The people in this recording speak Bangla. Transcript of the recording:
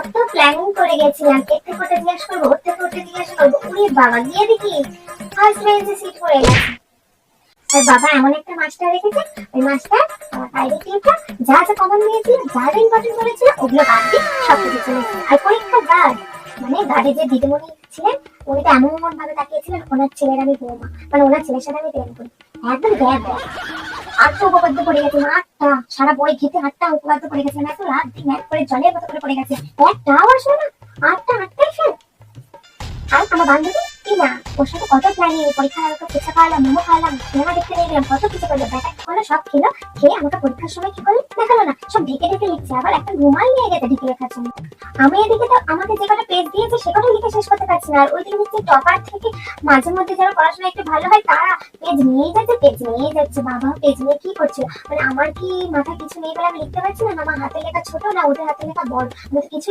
কত প্ল্যানিং করে গেছিলাম, এর থেকে ওটা জিজ্ঞাসা করবো, ওর থেকে ওটা জিজ্ঞাসা করবো, উড়ে বাবা গিয়ে দেখি ফার্স্ট বেঞ্চে সিট পড়ে গেছে। আর বাবা এমন একটা মাস্টার রেখেছে, ওই মাস্টার প্রাইভেট টিউটর যা যা কমন দিয়েছিল, যা যা ইম্পর্টেন্ট করেছিল ওগুলো বাদ দিয়ে সব কিছু চলে এসেছে। আর পরীক্ষার গার্ড, মানে গার্ডে যে দিদিমণি ছিলেন, উনি তো এমন ভাবে তাকিয়েছিলেন ওনার ছেলের আমি বৌমা, মানে ওনার ছেলের সাথে আমি প্রেম করি। একদম গ্যাপ দেয়। আটটা উপপাদ্য পড়ে গেছে, আটটা সারা বই ঘেটে আটটা উপপাদ্য পড়ে গেছে, এত রাত দিন এক করে জলের মতো করে পড়ে গেছে, একটাও আসলো না। আটটাই ফেল। আর আমার বান্ধবী টিনা, ওর সাথে কত প্ল্যানিং, পরীক্ষার আগে পিঠা খাওয়ালাম, মোমো খাওয়ালাম, সিনেমা দেখতে নিয়ে গেলাম, কত কিছু করলো। ব্যাটা কি করলো, সব খেলো, খেয়ে আমাকে পরীক্ষার সময় কি করলো দেখালো না, সব ঢেকে ঢেকে লিখছে, আবার একটা রুমাল নিয়ে গেছে ঢেকে লেখার জন্য। আমি এদিকে তো আমাকে যে কটা পেজ দিয়েছে সে কটা লিখে শেষ করতে পারছি না। আর ওইদিকে দেখছি টপার থেকে মাঝে মধ্যে যারা পড়াশোনা একটু ভালো হয় তারা পেজ নিয়ে যাচ্ছে। বাবা পেজ নিয়ে কি করছে, মানে আমার কি মাথায় কিছু নেই বলে আমি লিখতে পারছি না? না আমার হাতে লেখা ছোট, না ওদের হাতে লেখা বড়, আমি তো কিছু